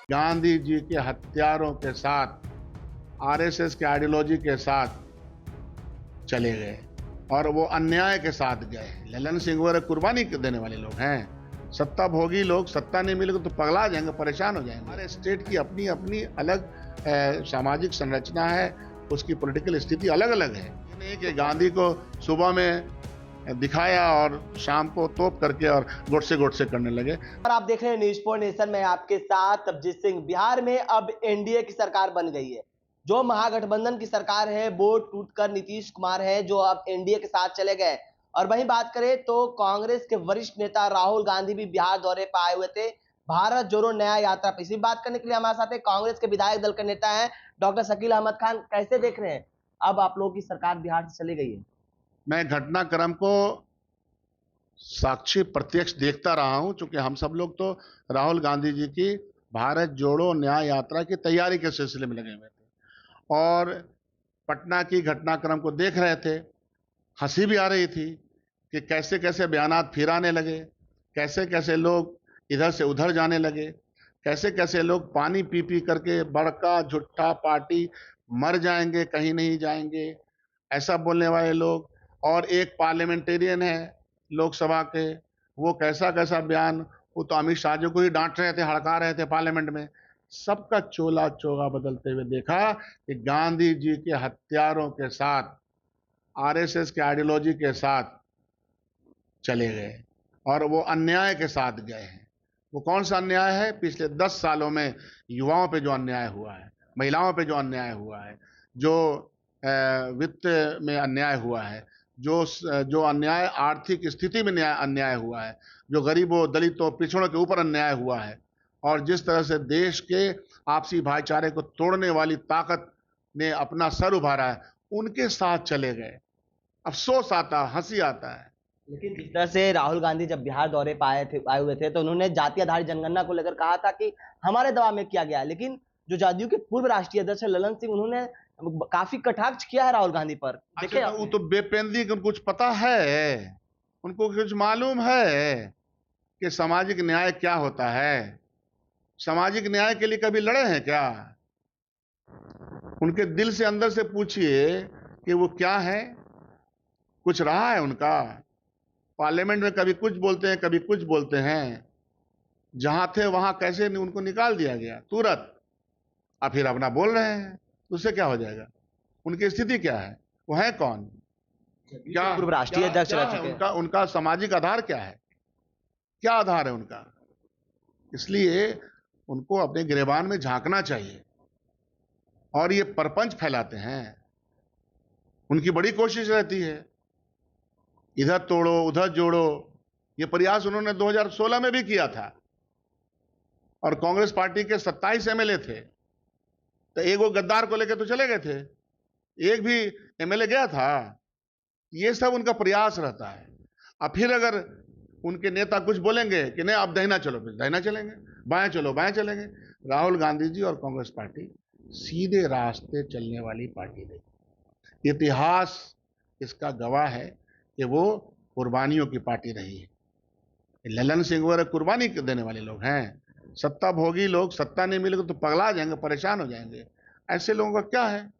गांधी जी के हत्यारों के साथ, आरएसएस के आइडियोलॉजी के साथ चले गए और वो अन्याय के साथ गए। ललन सिंह वो कुर्बानी देने वाले लोग हैं। सत्ता भोगी लोग, सत्ता नहीं मिलेगी तो पगला जाएंगे, परेशान हो जाएंगे। हमारे स्टेट की अपनी अपनी अलग सामाजिक संरचना है, उसकी पॉलिटिकल स्थिति अलग अलग है। ये नहीं कि गांधी को सुबह में दिखाया और शाम को तोप करके और गोडसे करने लगे। और आप देख रहे हैं न्यूज़ फॉर नेशन में आपके साथ तबजीत सिंह। बिहार में अब एनडीए की सरकार बन गई है। जो महागठबंधन की सरकार है वो टूटकर नीतीश कुमार है जो अब एनडीए के साथ चले गए। और वहीं बात करें तो कांग्रेस के वरिष्ठ नेता राहुल गांधी भी बिहार दौरे पर आए हुए थे। भारत जोड़ो न्याय यात्रा पर इसी बात करने के लिए हमारे साथ है कांग्रेस के विधायक दल के नेता है डॉक्टर शकील अहमद खान। कैसे देख रहे हैं, अब आप लोगों की सरकार बिहार से चली गई है? मैं घटनाक्रम को साक्षी प्रत्यक्ष देखता रहा हूं, क्योंकि हम सब लोग तो राहुल गांधी जी की भारत जोड़ो न्याय यात्रा की तैयारी के सिलसिले में लगे हुए थे और पटना की घटनाक्रम को देख रहे थे। हंसी भी आ रही थी कि कैसे कैसे बयानात फिर आने लगे, कैसे कैसे लोग इधर से उधर जाने लगे, कैसे कैसे लोग पानी पी पी करके बड़का झूठा पार्टी मर जाएंगे कहीं नहीं जाएंगे ऐसा बोलने वाले लोग। और एक पार्लियामेंटेरियन है लोकसभा के, वो कैसा कैसा बयान, वो तो अमित शाह जी को ही डांट रहे थे, हड़का रहे थे पार्लियामेंट में। सबका चोला चोगा बदलते हुए देखा कि गांधी जी के हत्यारों के साथ, आरएसएस के आइडियोलॉजी के साथ चले गए और वो अन्याय के साथ गए हैं। वो कौन सा अन्याय है? पिछले 10 सालों में युवाओं पे जो अन्याय हुआ है, महिलाओं पे जो अन्याय हुआ है, जो वित्त में अन्याय हुआ है, जो अन्याय आर्थिक स्थिति में अन्याय हुआ है, जो गरीबों, दलितों, पिछड़ों के ऊपर अन्याय हुआ है, और जिस तरह से देश के आपसी भाईचारे को तोड़ने वाली ताकत ने अपना सर उभारा है, उनके साथ चले गए। अफसोस आता, हंसी आता है। लेकिन जिस तरह से राहुल गांधी जब बिहार दौरे पर आए हुए थे तो उन्होंने जाति आधारित जनगणना को लेकर कहा था कि हमारे दबाव में किया गया। लेकिन जो जदयू के पूर्व राष्ट्रीय अध्यक्ष ललन सिंह, उन्होंने काफी कटाक्ष किया है राहुल गांधी पर। देखिए, वो तो बेपेंदी को कुछ पता है, उनको कुछ मालूम है कि सामाजिक न्याय क्या होता है। सामाजिक न्याय के लिए कभी लड़े हैं क्या? उनके दिल से, अंदर से पूछिए कि वो क्या है, कुछ रहा है उनका? पार्लियामेंट में कभी कुछ बोलते हैं, कभी कुछ बोलते हैं। जहां थे वहां कैसे उनको निकाल दिया गया तुरंत, अब फिर अपना बोल रहे हैं, उससे क्या हो जाएगा? उनकी स्थिति क्या है? वो है कौन? क्या पूर्व राष्ट्रीय अध्यक्ष रह चुके हैं। उनका सामाजिक आधार क्या है? क्या आधार है उनका? इसलिए उनको अपने गिरेबान में झांकना चाहिए। और ये परपंच फैलाते हैं, उनकी बड़ी कोशिश रहती है इधर तोड़ो उधर जोड़ो। ये प्रयास उन्होंने 2016 में भी किया था और कांग्रेस पार्टी के 27 एमएलए थे, तो एक वो गद्दार को लेकर तो चले गए थे, एक भी एमएलए गया था। ये सब उनका प्रयास रहता है। अब फिर अगर उनके नेता कुछ बोलेंगे कि नहीं आप दाहिना चलो, फिर दाहिना चलेंगे, बाएं चलो बाएं चलेंगे। राहुल गांधी जी और कांग्रेस पार्टी सीधे रास्ते चलने वाली पार्टी रही। इतिहास इसका गवाह है कि वो कुर्बानियों की पार्टी रही है। ललन सिंह वो कुर्बानी देने वाले लोग हैं। सत्ता भोगी लोग, सत्ता नहीं मिलेगी तो पगला जाएंगे, परेशान हो जाएंगे। ऐसे लोगों का क्या है?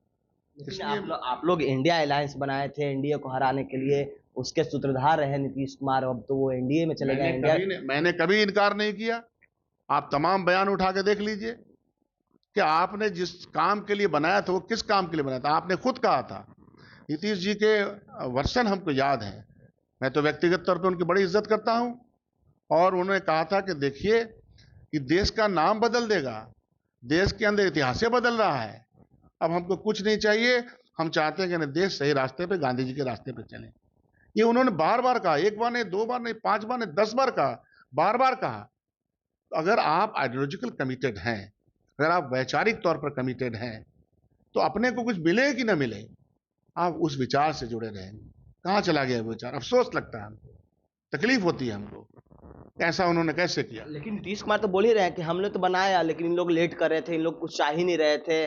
इसलिए आप लोग इंडिया अलायंस बनाए थे एनडीए को हराने के लिए, उसके सूत्रधार रहे नीतीश कुमार, अब तो वो एनडीए में चले गए। मैंने कभी इनकार नहीं किया। आप तमाम बयान उठा के देख लीजिए कि आपने जिस काम के लिए बनाया था वो किस काम के लिए बनाया था। आपने खुद कहा था, नीतीश जी के वर्षन हमको याद है, मैं तो व्यक्तिगत तौर पे उनकी बड़ी इज्जत करता हूं, और उन्होंने कहा था कि देखिए कि देश का नाम बदल देगा, देश के अंदर इतिहास बदल रहा है, अब हमको कुछ नहीं चाहिए, हम चाहते हैं कि देश सही रास्ते पे, गांधी जी के रास्ते पे चले। ये उन्होंने बार बार कहा, एक बार नहीं, 2 बार नहीं, 5 बार नहीं, 10 बार कहा, बार बार कहा। तो अगर आप आइडियोलॉजिकल कमिटेड हैं, अगर आप वैचारिक तौर पर कमिटेड हैं, तो अपने को कुछ मिले कि ना मिले, आप उस विचार से जुड़े रहेंगे। कहाँ चला गया वो विचार? अफसोस लगता है हमको, तकलीफ होती है हमको, ऐसा उन्होंने कैसे किया। लेकिन नीतीश कुमार तो बोल ही रहे हैं कि हमने तो बनाया, लेकिन इन लोग लेट कर रहे थे, इन लोग कुछ चाह ही नहीं रहे थे।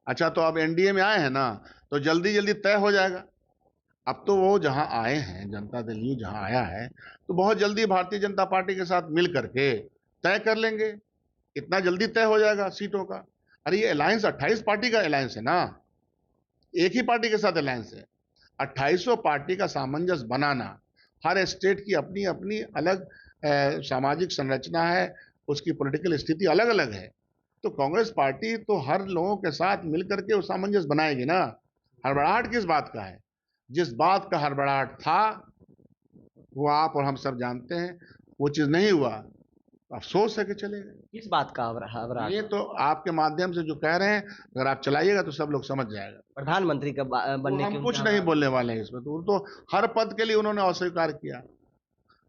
अच्छा, तो अब एनडीए में आए हैं ना, तो जल्दी जल्दी तय हो जाएगा। अब तो वो जहां आए हैं, जनता दल यू जहां आया है, तो बहुत जल्दी भारतीय जनता पार्टी के साथ मिल करके तय कर लेंगे इतना जल्दी तय हो जाएगा सीटों का? अरे ये अलायंस 28 पार्टी का अलायंस है ना, एक ही पार्टी के साथ अलायंस है। 2800 पार्टी का सामंजस्य बनाना, हर स्टेट की अपनी अपनी अलग सामाजिक संरचना है, उसकी पॉलिटिकल स्थिति अलग अलग है। तो कांग्रेस पार्टी तो हर लोगों के साथ मिलकर के वो सामंजस्य बनाएगी ना। हड़बड़ाहट किस बात का है? जिस बात का हड़बड़ाहट था वो आप और हम सब जानते हैं, वो चीज नहीं हुआ। अफसोस है कि चले गए। किस बात का घबराहट? ये तो आपके माध्यम से जो कह रहे हैं, अगर आप चलाइएगा तो सब लोग समझ जाएगा। प्रधानमंत्री का तो बनने की हम कुछ नहीं बोलने वाले हैं इसमें। तो हर पद के लिए उन्होंने अस्वीकार किया,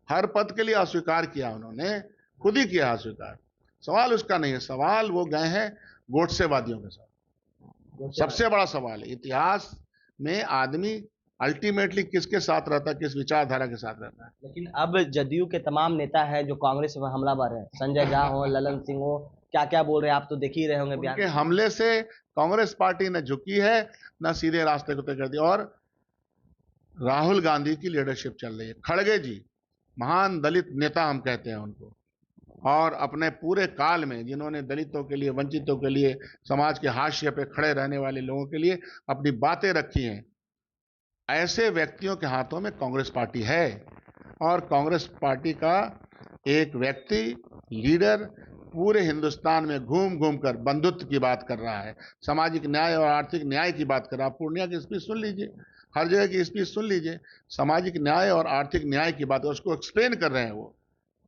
हर पद के लिए अस्वीकार किया, उन्होंने खुद ही किया अस्वीकार। सवाल उसका नहीं है, सवाल वो गए हैं गोडसेवादियों के साथ। सबसे बड़ा सवाल है इतिहास में आदमी अल्टीमेटली किसके साथ रहता है, किस विचारधारा के साथ रहता है। लेकिन अब जदयू के तमाम नेता हैं जो कांग्रेस में हमलावर हैं, संजय झा हो, ललन सिंह हो, क्या क्या बोल रहे हैं आप तो देख ही रहे होंगे बिहार उनके में। हमले से कांग्रेस पार्टी न झुकी है, न सीधे रास्ते को तय कर दिया। और राहुल गांधी की लीडरशिप चल रही है। खड़गे जी महान दलित नेता हम कहते हैं उनको, और अपने पूरे काल में जिन्होंने दलितों के लिए, वंचितों के लिए, समाज के हाशिए पे खड़े रहने वाले लोगों के लिए अपनी बातें रखी हैं, ऐसे व्यक्तियों के हाथों में कांग्रेस पार्टी है। और कांग्रेस पार्टी का एक व्यक्ति, लीडर पूरे हिंदुस्तान में घूम घूम कर बंधुत्व की बात कर रहा है, सामाजिक न्याय और आर्थिक न्याय की बात कर रहा है। आप पूर्णिया की स्पीच सुन लीजिए, हर जगह की स्पीच सुन लीजिए, सामाजिक न्याय और आर्थिक न्याय की बात है, उसको एक्सप्लेन कर रहे हैं। वो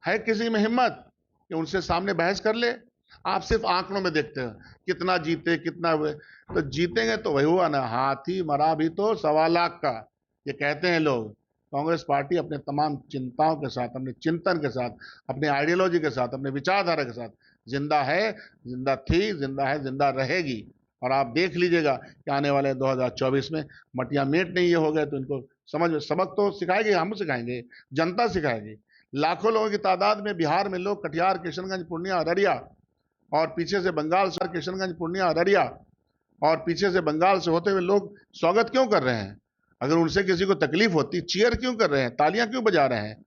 है किसी में हिम्मत कि उनसे सामने बहस कर ले? आप सिर्फ आंकड़ों में देखते हो कितना जीते कितना हुए, तो जीतेंगे तो वही हुआ ना, हाथी मरा भी तो 1.25 लाख का, ये कहते हैं लोग। कांग्रेस पार्टी अपने तमाम चिंताओं के साथ, अपने चिंतन के साथ, अपने आइडियोलॉजी के साथ, अपने विचारधारा के साथ जिंदा है, जिंदा थी, जिंदा है, जिंदा रहेगी। और आप देख लीजिएगा कि आने वाले 2024 में मटिया मेट नहीं ये हो गए तो इनको समझ में सबक तो सिखाएंगे, हम सिखाएंगे, जनता सिखाएगी। लाखों लोगों की तादाद में बिहार में लोग कटिहार, किशनगंज, पूर्णिया, अररिया और पीछे से बंगाल से, किशनगंज, पूर्णिया, अररिया और पीछे से बंगाल से होते हुए लोग स्वागत क्यों कर रहे हैं? अगर उनसे किसी को तकलीफ होती, चीयर क्यों कर रहे हैं, तालियां क्यों बजा रहे हैं,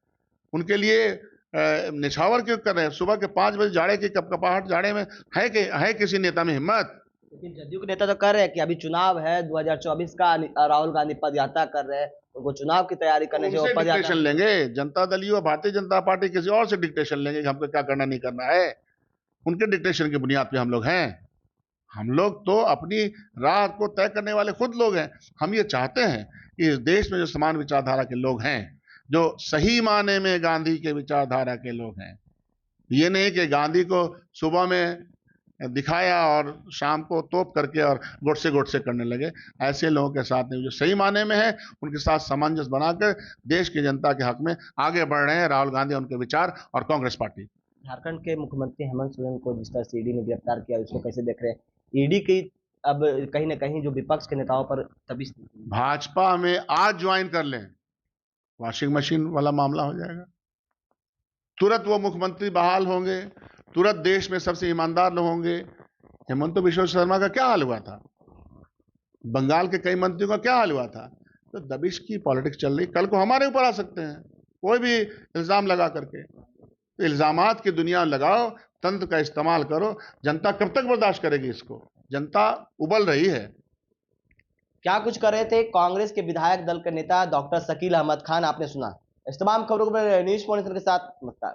उनके लिए निछावर क्यों कर रहे हैं? सुबह के 5 बजे जाड़े की कपकपाहट जाड़े में है किसी नेता में हिम्मत? लेकिन जदयू के नेता तो कह रहे हैं कि अभी चुनाव है 2024 का, राहुल गांधी पद यात्रा कर रहे हैं, उनको चुनाव की तैयारी करने से वो पद डिक्टेशन यात्रा लेंगे? जनता दल यू भारतीय जनता पार्टी किसी और से डिक्टेशन लेंगे कि हमको क्या करना नहीं करना है? उनके डिक्टेशन की बुनियाद पे हम लोग हैं? हम लोग तो अपनी राह को तय करने वाले खुद लोग हैं। हम ये चाहते हैं कि इस देश में जो समान विचारधारा के लोग हैं, जो सही माने में गांधी के विचारधारा के लोग हैं, ये नहीं कि गांधी को सुबह में दिखाया और शाम को तोप करके और गोडसे करने लगे। ऐसे लोगों के साथ नहीं, जो सही माने में है उनके साथ सामंजस्य बनाकर देश की जनता के हक में आगे बढ़ रहे हैं राहुल गांधी, उनके विचार और कांग्रेस पार्टी। झारखंड के मुख्यमंत्री हेमंत सोरेन को जिस तरह से ईडी ने गिरफ्तार किया, उसको कैसे देख रहे हैं? ईडी की अब कहीं ना कहीं जो विपक्ष के नेताओं पर तभी भाजपा में आज ज्वाइन कर लें, वॉशिंग मशीन वाला मामला हो जाएगा। तुरंत वो मुख्यमंत्री बहाल होंगे, तुरंत देश में सबसे ईमानदार लोग होंगे। हेमंत बिश्व शर्मा का क्या हाल हुआ था, बंगाल के कई मंत्रियों का क्या हाल हुआ था? तो दबिश की पॉलिटिक्स चल रही, कल को हमारे ऊपर आ सकते हैं कोई भी इल्जाम लगा करके। तो इल्जामात की दुनिया लगाओ, तंत्र का इस्तेमाल करो। जनता कब तक बर्दाश्त करेगी इसको? जनता उबल रही है। क्या कुछ कर रहे थे कांग्रेस के विधायक दल के नेता डॉक्टर शकील अहमद खान, आपने सुना। इस तमाम खबरों को न्यूज़ पॉइंट के साथ नमस्कार।